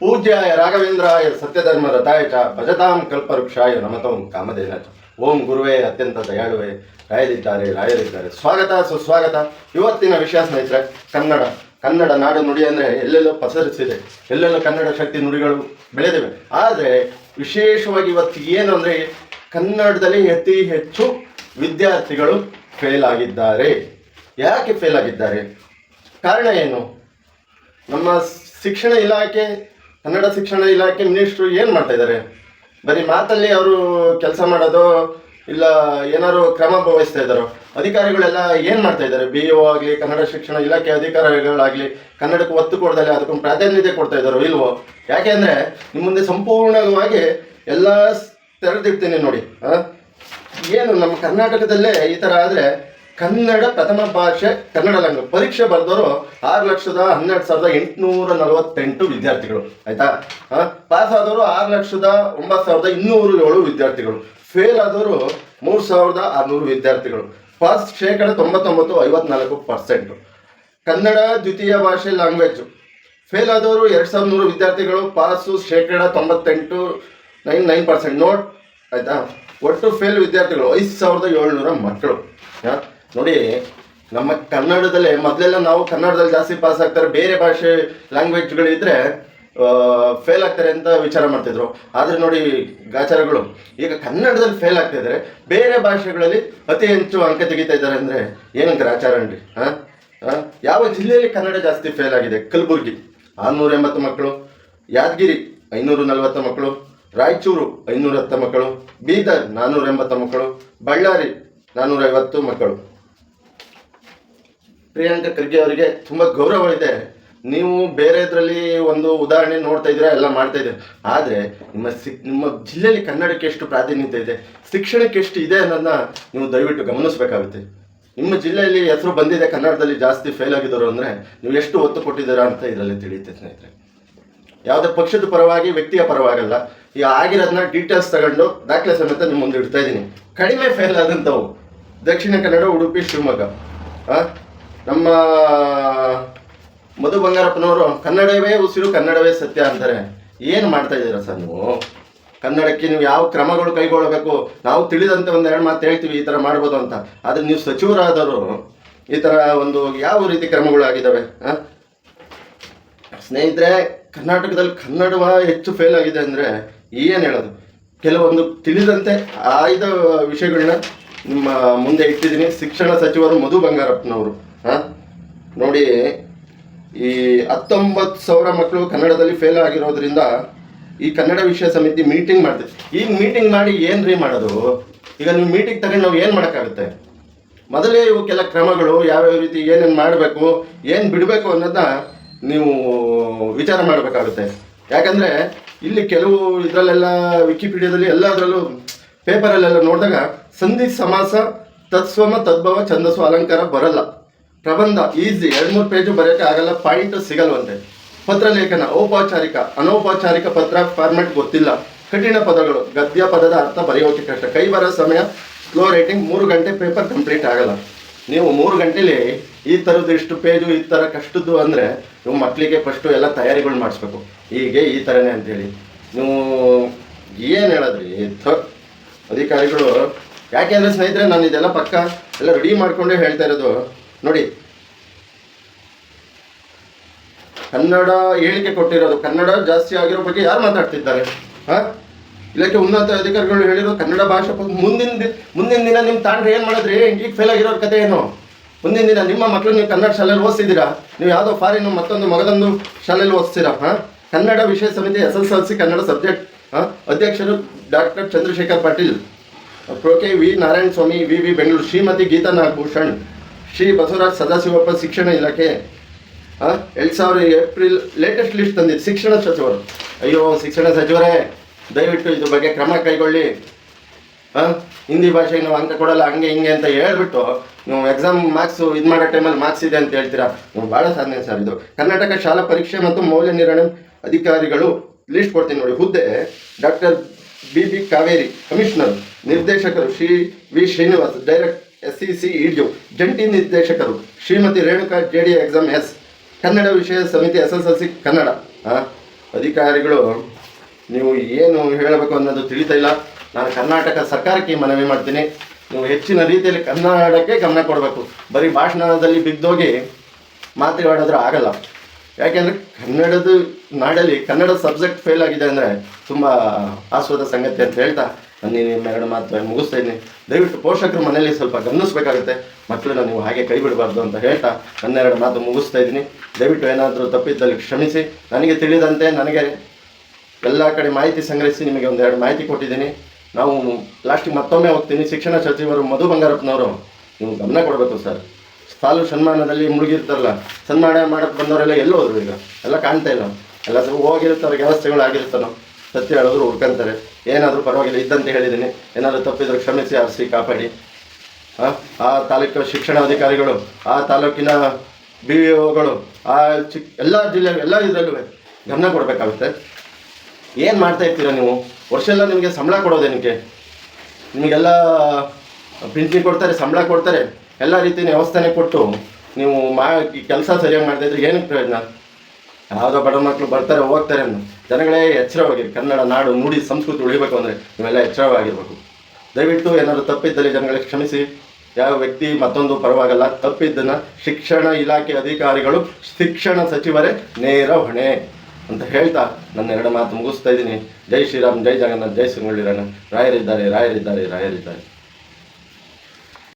ಪೂಜ್ಯಾಯ ರಾಘವೇಂದ್ರಾಯ ಸತ್ಯಧರ್ಮ ರಥಾಯ ಚ ಭಜತಾಂ ಕಲ್ಪವೃಕ್ಷಾಯ ನಮತಂ ಕಾಮಧೇನ ಚ. ಓಂ ಗುರುವೇ ಅತ್ಯಂತ ದಯಾಳುವೇ, ರಾಯರಿದ್ದಾರೆ. ಸ್ವಾಗತ ಸುಸ್ವಾಗತ. ಇವತ್ತಿನ ವಿಷಯ ಸ್ನೇಹಿತರೆ, ಕನ್ನಡ ನಾಡು ನುಡಿ ಅಂದರೆ ಎಲ್ಲೆಲ್ಲೋ ಪಸರಿಸಿದೆ, ಎಲ್ಲೆಲ್ಲೋ ಕನ್ನಡ ಶಕ್ತಿ ನುಡಿಗಳು ಬೆಳೆದಿವೆ. ಆದರೆ ವಿಶೇಷವಾಗಿ ಇವತ್ತು ಏನು ಅಂದರೆ, ಕನ್ನಡದಲ್ಲಿ ಅತಿ ಹೆಚ್ಚು ವಿದ್ಯಾರ್ಥಿಗಳು ಫೇಲ್ ಆಗಿದ್ದಾರೆ. ಯಾಕೆ ಫೇಲ್ ಆಗಿದ್ದಾರೆ? ಕಾರಣ ಏನು? ನಮ್ಮ ಶಿಕ್ಷಣ ಇಲಾಖೆ, ಕನ್ನಡ ಶಿಕ್ಷಣ ಇಲಾಖೆ ಮಿನಿಸ್ಟ್ರು ಏನು ಮಾಡ್ತಾ ಇದ್ದಾರೆ? ಬರೀ ಮಾತಲ್ಲಿ ಅವರು ಕೆಲಸ ಮಾಡೋದು, ಇಲ್ಲ ಏನಾದ್ರು ಕ್ರಮ ವಹಿಸ್ತಾ ಇದ್ದಾರೋ? ಅಧಿಕಾರಿಗಳೆಲ್ಲ ಏನು ಮಾಡ್ತಾ ಇದ್ದಾರೆ? BO ಆಗಲಿ, ಕನ್ನಡ ಶಿಕ್ಷಣ ಇಲಾಖೆ ಅಧಿಕಾರಿಗಳಾಗಲಿ ಕನ್ನಡಕ್ಕೆ ಒತ್ತು ಕೊಡ್ದಲೆ ಅದಕ್ಕೊಂದು ಪ್ರಾಧಾನ್ಯತೆ ಕೊಡ್ತಾ ಇದ್ದಾರೋ ಇಲ್ವೋ? ಯಾಕೆ ಅಂದರೆ ನಿಮ್ಮ ಮುಂದೆ ಸಂಪೂರ್ಣವಾಗಿ ಎಲ್ಲ ತೆರೆದಿರ್ತೀನಿ ನೋಡಿ. ಏನು ನಮ್ಮ ಕರ್ನಾಟಕದಲ್ಲೇ ಈ ಥರ ಆದರೆ, ಕನ್ನಡ ಪ್ರಥಮ ಭಾಷೆ ಕನ್ನಡ ಲ್ಯಾಂಗ್ವೇಜ್ ಪರೀಕ್ಷೆ ಬರೆದವರು 6,12,848 ವಿದ್ಯಾರ್ಥಿಗಳು. ಆಯ್ತಾ? ಪಾಸ್ ಆದವರು 6,09,207 ವಿದ್ಯಾರ್ಥಿಗಳು. ಫೇಲ್ ಆದವರು 3,600 ವಿದ್ಯಾರ್ಥಿಗಳು. ಪಾಸ್ ಶೇಕಡ 99.54%. ಕನ್ನಡ ದ್ವಿತೀಯ ಭಾಷೆ ಲ್ಯಾಂಗ್ವೇಜ್ ಫೇಲ್ ಆದವರು 2,100 ವಿದ್ಯಾರ್ಥಿಗಳು. ಪಾಸು ಶೇಕಡ 98.99%. ನೋಟ್ ಆಯ್ತಾ? ಒಟ್ಟು ಫೇಲ್ ವಿದ್ಯಾರ್ಥಿಗಳು 5,700 ಮಕ್ಕಳು. ನೋಡಿ, ನಮ್ಮ ಕನ್ನಡದಲ್ಲೇ ಮೊದಲೆಲ್ಲ ನಾವು ಕನ್ನಡದಲ್ಲಿ ಜಾಸ್ತಿ ಪಾಸ್ ಆಗ್ತಾರೆ, ಬೇರೆ ಭಾಷೆ ಲ್ಯಾಂಗ್ವೇಜ್ಗಳಿದ್ರೆ ಫೇಲ್ ಆಗ್ತಾರೆ ಅಂತ ವಿಚಾರ ಮಾಡ್ತಿದ್ರು. ಆದರೆ ನೋಡಿ ಗಾಚಾರಗಳು, ಈಗ ಕನ್ನಡದಲ್ಲಿ ಫೇಲ್ ಆಗ್ತಾ ಇದ್ದಾರೆ, ಬೇರೆ ಭಾಷೆಗಳಲ್ಲಿ ಅತಿ ಹೆಚ್ಚು ಅಂಕ ತೆಗಿತಾ ಇದ್ದಾರೆ. ಅಂದರೆ ಏನಂತಾರೆ ಆಚಾರ ಅಂಡಿ? ಯಾವ ಜಿಲ್ಲೆಯಲ್ಲಿ ಕನ್ನಡ ಜಾಸ್ತಿ ಫೇಲ್ ಆಗಿದೆ? ಕಲಬುರಗಿ 680 ಮಕ್ಕಳು, ಯಾದಗಿರಿ 540 ಮಕ್ಕಳು, ರಾಯಚೂರು 510 ಮಕ್ಕಳು, ಬೀದರ್ 480 ಮಕ್ಕಳು, ಬಳ್ಳಾರಿ 450 ಮಕ್ಕಳು. ಪ್ರಿಯಾಂಕಾ ಖರ್ಗೆ ಅವರಿಗೆ ತುಂಬ ಗೌರವ ಇದೆ. ನೀವು ಬೇರೆದ್ರಲ್ಲಿ ಒಂದು ಉದಾಹರಣೆ ನೋಡ್ತಾ ಇದ್ದೀರಾ, ಎಲ್ಲ ಮಾಡ್ತಾ ಇದ್ದೀರಾ. ಆದರೆ ನಿಮ್ಮ ಜಿಲ್ಲೆಯಲ್ಲಿ ಕನ್ನಡಕ್ಕೆ ಎಷ್ಟು ಪ್ರಾಧಾನ್ಯತೆ ಇದೆ, ಶಿಕ್ಷಣಕ್ಕೆ ಎಷ್ಟು ಇದೆ ಅನ್ನೋದನ್ನ ನೀವು ದಯವಿಟ್ಟು ಗಮನಿಸಬೇಕಾಗುತ್ತೆ. ನಿಮ್ಮ ಜಿಲ್ಲೆಯಲ್ಲಿ ಹೆಸರು ಬಂದಿದೆ ಕನ್ನಡದಲ್ಲಿ ಜಾಸ್ತಿ ಫೇಲ್ ಆಗಿದ್ದರು ಅಂದರೆ ನೀವು ಎಷ್ಟು ಒತ್ತು ಕೊಟ್ಟಿದ್ದೀರಾ ಅಂತ ಇದರಲ್ಲಿ ತಿಳಿಯುತ್ತೆ ಸ್ನೇಹಿತರೆ. ಯಾವುದೇ ಪಕ್ಷದ ಪರವಾಗಿ, ವ್ಯಕ್ತಿಯ ಪರವಾಗಲ್ಲ. ಈ ಆಗಿರೋದನ್ನ ಡೀಟೇಲ್ಸ್ ತಗೊಂಡು ದಾಖಲೆ ಸಮೇತ ನಿಮ್ಮ ಮುಂದೆ ಇಡ್ತಾ ಇದ್ದೀನಿ. ಕಡಿಮೆ ಫೇಲ್ ಆದಂಥವು ದಕ್ಷಿಣ ಕನ್ನಡ, ಉಡುಪಿ, ಶಿವಮೊಗ್ಗ. ನಮ್ಮ ಮಧು ಬಂಗಾರಪ್ಪನವರು ಕನ್ನಡವೇ ಉಸಿರು, ಕನ್ನಡವೇ ಸತ್ಯ ಅಂತಾರೆ. ಏನು ಮಾಡ್ತಾ ಇದ್ದೀರಾ ಸರ್ ನೀವು? ಕನ್ನಡಕ್ಕೆ ನೀವು ಯಾವ ಕ್ರಮಗಳು ಕೈಗೊಳ್ಳಬೇಕು? ನಾವು ತಿಳಿದಂತೆ ಒಂದೆರಡು ಮಾತು ಹೇಳ್ತೀವಿ, ಈ ಥರ ಮಾಡ್ಬೋದು ಅಂತ. ಆದರೆ ನೀವು ಸಚಿವರಾದವರು ಈ ಥರ ಒಂದು ಯಾವ ರೀತಿ ಕ್ರಮಗಳು ಆಗಿದ್ದಾವೆ? ಸ್ನೇಹಿತರೆ, ಕರ್ನಾಟಕದಲ್ಲಿ ಕನ್ನಡ ಹೆಚ್ಚು ಫೇಲ್ ಆಗಿದೆ ಅಂದರೆ ಏನು ಹೇಳೋದು? ಕೆಲವೊಂದು ತಿಳಿದಂತೆ ಆಯ್ದ ವಿಷಯಗಳನ್ನ ನಿಮ್ಮ ಮುಂದೆ ಇಟ್ಟಿದ್ದೀನಿ. ಶಿಕ್ಷಣ ಸಚಿವರು ಮಧು ಬಂಗಾರಪ್ಪನವರು ನೋಡಿ, ಈ 19,000 ಮಕ್ಕಳು ಕನ್ನಡದಲ್ಲಿ ಫೇಲ್ ಆಗಿರೋದ್ರಿಂದ ಈ ಕನ್ನಡ ವಿಷಯ ಸಮಿತಿ ಮೀಟಿಂಗ್ ಮಾಡ್ತೀವಿ. ಈಗ ಮೀಟಿಂಗ್ ಮಾಡಿ ಏನ್ರಿ ಮಾಡೋದು? ಈಗ ನೀವು ಮೀಟಿಂಗ್ ತಗೊಂಡು ನಾವು ಏನು ಮಾಡೋಕ್ಕಾಗುತ್ತೆ? ಮೊದಲೇ ಇವು ಕೆಲ ಕ್ರಮಗಳು ಯಾವ್ಯಾವ ರೀತಿ ಏನೇನು ಮಾಡಬೇಕು, ಏನು ಬಿಡಬೇಕು ಅನ್ನೋದನ್ನ ನೀವು ವಿಚಾರ ಮಾಡಬೇಕಾಗುತ್ತೆ. ಯಾಕಂದರೆ ಇಲ್ಲಿ ಕೆಲವು ಇದರಲ್ಲೆಲ್ಲ ವಿಕಿಪೀಡಿಯಾದಲ್ಲಿ ಎಲ್ಲದರಲ್ಲೂ ಪೇಪರಲ್ಲೆಲ್ಲ ನೋಡಿದಾಗ ಸಂಧಿ ಸಮಾಸ, ತತ್ಸ್ವಮ, ತದ್ಭವ, ಛಂದಸ್ಸು, ಅಲಂಕಾರ ಬರಲ್ಲ. ಪ್ರಬಂಧ ಈಸಿ 2-3 ಪೇಜು ಬರೆಯೋಕ್ಕೆ ಆಗಲ್ಲ, ಪಾಯಿಂಟ್ ಸಿಗಲ್ವಂತೆ. ಪತ್ರಲೇಖನ ಔಪಚಾರಿಕ, ಅನೌಪಚಾರಿಕ ಪತ್ರ ಫಾರ್ಮೆಟ್ ಗೊತ್ತಿಲ್ಲ. ಕಠಿಣ ಪದಗಳು, ಗದ್ಯ ಪದದ ಅರ್ಥ ಬರೆಯೋಕೆ ಕಷ್ಟ. ಕೈ ಬರೋ ಸಮಯ, ಸ್ಲೋ ರೈಟಿಂಗ್, 3 ಗಂಟೆ ಪೇಪರ್ ಕಂಪ್ಲೀಟ್ ಆಗಲ್ಲ. ನೀವು 3 ಗಂಟೆಲಿ ಈ ಥರದ್ದು ಇಷ್ಟು ಪೇಜು ಈ ಥರ ಕಷ್ಟದ್ದು ಅಂದರೆ ನೀವು ಮಕ್ಕಳಿಗೆ ಫಸ್ಟು ಎಲ್ಲ ತಯಾರಿಗಳು ಮಾಡಿಸ್ಬೇಕು. ಹೀಗೆ ಈ ಥರನೇ ಅಂತೇಳಿ ನೀವು ಏನು ಹೇಳಿದ್ರಿ ಅಧಿಕಾರಿಗಳು? ಯಾಕೆಂದರೆ ಸ್ನೇಹಿತರೆ, ನಾನು ಇದೆಲ್ಲ ಪಕ್ಕ ಎಲ್ಲ ರೆಡಿ ಮಾಡಿಕೊಂಡೇ ಹೇಳ್ತಾ ಇರೋದು. ನೋಡಿ, ಕನ್ನಡ ಹೇಳಿಕೆ ಕೊಟ್ಟಿರೋದು, ಕನ್ನಡ ಜಾಸ್ತಿ ಆಗಿರೋ ಬಗ್ಗೆ ಯಾರು ಮಾತಾಡ್ತಿದ್ದಾರೆ? ಇಲಾಖೆ ಉನ್ನತ ಅಧಿಕಾರಿಗಳು ಹೇಳಿರೋ ಕನ್ನಡ ಭಾಷೆ ಮುಂದಿನ ದಿನ ನಿಮ್ಮ ತಾಂಡ್ರೆ ಏನು ಮಾಡಿದ್ರಿ? ಈಗ ಫೇಲ್ ಆಗಿರೋರ ಕತೆ ಏನು? ಮುಂದಿನ ದಿನ ನಿಮ್ಮ ಮಕ್ಕಳು ನೀವು ಕನ್ನಡ ಶಾಲೆಯಲ್ಲಿ ಓದಿಸಿದ್ದೀರಾ? ನೀವು ಯಾವುದೋ ಫಾರಿನ್ ಮತ್ತೊಂದು ಮಗದೊಂದು ಶಾಲೆಯಲ್ಲಿ ಓದಿಸ್ತೀರಾ? ಕನ್ನಡ ವಿಷಯ ಸಮಿತಿ SSLC ಕನ್ನಡ ಸಬ್ಜೆಕ್ಟ್ ಅಧ್ಯಕ್ಷರು ಡಾಕ್ಟರ್ ಚಂದ್ರಶೇಖರ್ ಪಾಟೀಲ್, ಪ್ರೊಕೆ ವಿ ನಾರಾಯಣ ಸ್ವಾಮಿ, VV ಬೆಂಗಳೂರು, ಶ್ರೀಮತಿ ಗೀತಾ ನಾಗಭೂಷಣ್, ಶ್ರೀ ಬಸವರಾಜ್ ಸದಾಶಿವಪ್ಪ, ಶಿಕ್ಷಣ ಇಲಾಖೆ 2000 ಏಪ್ರಿಲ್ ಲೇಟೆಸ್ಟ್ ಲಿಸ್ಟ್ ತಂದಿದ್ದು ಶಿಕ್ಷಣ ಸಚಿವರು. ಅಯ್ಯೋ ಶಿಕ್ಷಣ ಸಚಿವರೇ, ದಯವಿಟ್ಟು ಇದ್ರ ಬಗ್ಗೆ ಕ್ರಮ ಕೈಗೊಳ್ಳಿ. ಹಿಂದಿ ಭಾಷೆಗೆ ನಾವು ಅಂಕ ಕೊಡಲ್ಲ, ಹಂಗೆ ಹಿಂಗೆ ಅಂತ ಹೇಳ್ಬಿಟ್ಟು ನೀವು ಎಕ್ಸಾಮ್ ಮಾರ್ಕ್ಸು ಇದು ಮಾಡೋ ಟೈಮಲ್ಲಿ ಮಾರ್ಕ್ಸ್ ಇದೆ ಅಂತ ಹೇಳ್ತೀರಾ. ನೀವು ಭಾಳ ಸಾಧನೆ ಸರ್ ಇದು. ಕರ್ನಾಟಕ ಶಾಲಾ ಪರೀಕ್ಷೆ ಮತ್ತು ಮೌಲ್ಯ ನಿರ್ಣಯ ಅಧಿಕಾರಿಗಳು ಲಿಸ್ಟ್ ಕೊಡ್ತೀನಿ ನೋಡಿ. ಹುದ್ದೆ ಡಾಕ್ಟರ್ BB ಕಾವೇರಿ, ಕಮಿಷನರ್. ನಿರ್ದೇಶಕರು Shri V Srinivas, direct SEC ಇಡ್ಯು. ಜಂಟಿ ನಿರ್ದೇಶಕರು Shrimati Renuka, JD exam S. Kannada ವಿಷಯ ಸಮಿತಿ SSLC ಕನ್ನಡ. ಅಧಿಕಾರಿಗಳು ನೀವು ಏನು ಹೇಳಬೇಕು ಅನ್ನೋದು ತಿಳಿತಾ ಇಲ್ಲ. ನಾನು ಕರ್ನಾಟಕ ಸರ್ಕಾರಕ್ಕೆ ಮನವಿ ಮಾಡ್ತೀನಿ, ನೀವು ಹೆಚ್ಚಿನ ರೀತಿಯಲ್ಲಿ ಕನ್ನಡಕ್ಕೆ ಗಮನ ಕೊಡಬೇಕು. ಬರೀ ಭಾಷಣದಲ್ಲಿ ಬಿದ್ದೋಗಿ ಮಾತಾಡಿದ್ರೆ ಆಗಲ್ಲ. ಯಾಕೆಂದರೆ ಕನ್ನಡದ ನಾಡಲ್ಲಿ ಕನ್ನಡ ಸಬ್ಜೆಕ್ಟ್ ಫೇಲ್ ಆಗಿದೆ ಅಂದರೆ ತುಂಬ ಆಸ್ವಾದ ಸಂಗತಿ ಅಂತ ಹೇಳ್ತಾ ನಾನು ಎರಡು ಮಾತು ಮುಗಿಸ್ತಾ ಇದ್ದೀನಿ. ದಯವಿಟ್ಟು ಪೋಷಕರು ಮನೆಯಲ್ಲಿ ಸ್ವಲ್ಪ ಗಮನಿಸಬೇಕಾಗುತ್ತೆ, ಮಕ್ಕಳನ್ನ ನೀವು ಹಾಗೆ ಕೈ ಬಿಡಬಾರ್ದು ಅಂತ ಹೇಳ್ತಾ ನನ್ನೆರಡು ಮಾತು ಮುಗಿಸ್ತಾ ಇದ್ದೀನಿ. ದಯವಿಟ್ಟು ಏನಾದರೂ ತಪ್ಪಿದ್ದಲ್ಲಿ ಕ್ಷಮಿಸಿ. ನನಗೆ ತಿಳಿದಂತೆ ನನಗೆ ಎಲ್ಲ ಕಡೆ ಮಾಹಿತಿ ಸಂಗ್ರಹಿಸಿ ನಿಮಗೆ ಒಂದೆರಡು ಮಾಹಿತಿ ಕೊಟ್ಟಿದ್ದೀನಿ. ನಾವು ಲಾಸ್ಟಿಗೆ ಮತ್ತೊಮ್ಮೆ ಹೋಗ್ತೀನಿ. ಶಿಕ್ಷಣ ಸಚಿವರು ಮಧು ಬಂಗಾರಪ್ಪನವರು ನೀವು ಗಮನ ಕೊಡಬೇಕು ಸರ್. ಸಾಲು ಸನ್ಮಾನದಲ್ಲಿ ಮುಳುಗಿರ್ತಾರಲ್ಲ, ಸನ್ಮಾನ ಮಾಡೋಕ್ಕೆ ಬಂದವರೆಲ್ಲ ಎಲ್ಲೋ ಹೋದ್ರು, ಈಗ ಎಲ್ಲ ಕಾಣ್ತಾ ಇಲ್ಲ. ಎಲ್ಲ ಹೋಗಿರ್ತಾರೆ, ವ್ಯವಸ್ಥೆಗಳು ಆಗಿರ್ತಾನೋ, ಸತ್ಯ ಹೇಳಿದ್ರು ಹುಡ್ಕೊಂತಾರೆ. ಏನಾದರೂ ಪರವಾಗಿಲ್ಲ ಇದ್ದಂತೆ ಹೇಳಿದ್ದೀನಿ. ಏನಾದರೂ ತಪ್ಪಿದ್ರು ಕ್ಷಮಿಸಿ, ಆರಿಸಿ ಕಾಪಾಡಿ. ಆ ತಾಲೂಕು ಶಿಕ್ಷಣಾಧಿಕಾರಿಗಳು, ಆ ತಾಲೂಕಿನ BVOಗಳು, ಆ ಎಲ್ಲ ಜಿಲ್ಲೆ ಎಲ್ಲ ಇದರಲ್ಲೂ ಗಮನ ಕೊಡಬೇಕಾಗುತ್ತೆ. ಏನು ಮಾಡ್ತಾ ಇರ್ತೀರ ನೀವು? ವರ್ಷ ಎಲ್ಲ ನಿಮಗೆ ಸಂಬಳ ಕೊಡೋದೇನಕ್ಕೆ? ನಿಮಗೆಲ್ಲ ಪಿಂಚಣಿ ಕೊಡ್ತಾರೆ, ಸಂಬಳ ಕೊಡ್ತಾರೆ, ಎಲ್ಲ ರೀತಿಯ ವ್ಯವಸ್ಥೆನೇ ಕೊಟ್ಟು ನೀವು ಕೆಲಸ ಸರಿಯಾಗಿ ಮಾಡ್ತಾಯಿದ್ರೆ ಏನಕ್ಕೆ ಪ್ರಯೋಜನ? ಯಾವುದೋ ಬಡ ಮಕ್ಕಳು ಬರ್ತಾರೆ ಹೋಗ್ತಾರೆ ಅನ್ನೋ ಜನಗಳೇ ಎಚ್ಚರವಾಗಿರಿ. ಕನ್ನಡ ನಾಡು ನುಡಿ ಸಂಸ್ಕೃತಿ ಉಳಿಬೇಕು ಅಂದರೆ ನೀವೆಲ್ಲ ಎಚ್ಚರವಾಗಿರ್ಬೇಕು. ದಯವಿಟ್ಟು ಏನಾದರೂ ತಪ್ಪಿದ್ದಲ್ಲಿ ಜನಗಳಿಗೆ ಕ್ಷಮಿಸಿ. ಯಾವ ವ್ಯಕ್ತಿ ಮತ್ತೊಂದು ಪರವಾಗಲ್ಲ. ತಪ್ಪಿದ್ದನ್ನು ಶಿಕ್ಷಣ ಇಲಾಖೆ ಅಧಿಕಾರಿಗಳು, ಶಿಕ್ಷಣ ಸಚಿವರೇ ನೇರ ಹೊಣೆ ಅಂತ ಹೇಳ್ತಾ ನನ್ನ ಮಾತು ಮುಗಿಸ್ತಾ ಇದ್ದೀನಿ. ಜೈ ಶ್ರೀರಾಮ್, ಜೈ ಜಗನ್ನಾಥ್, ಜೈ ಸಂಗೊಳ್ಳಿ ರಾಯಣ್ಣ. ರಾಯರಿದ್ದಾರೆ, ರಾಯರಿದ್ದಾರೆ, ರಾಯರಿದ್ದಾರೆ.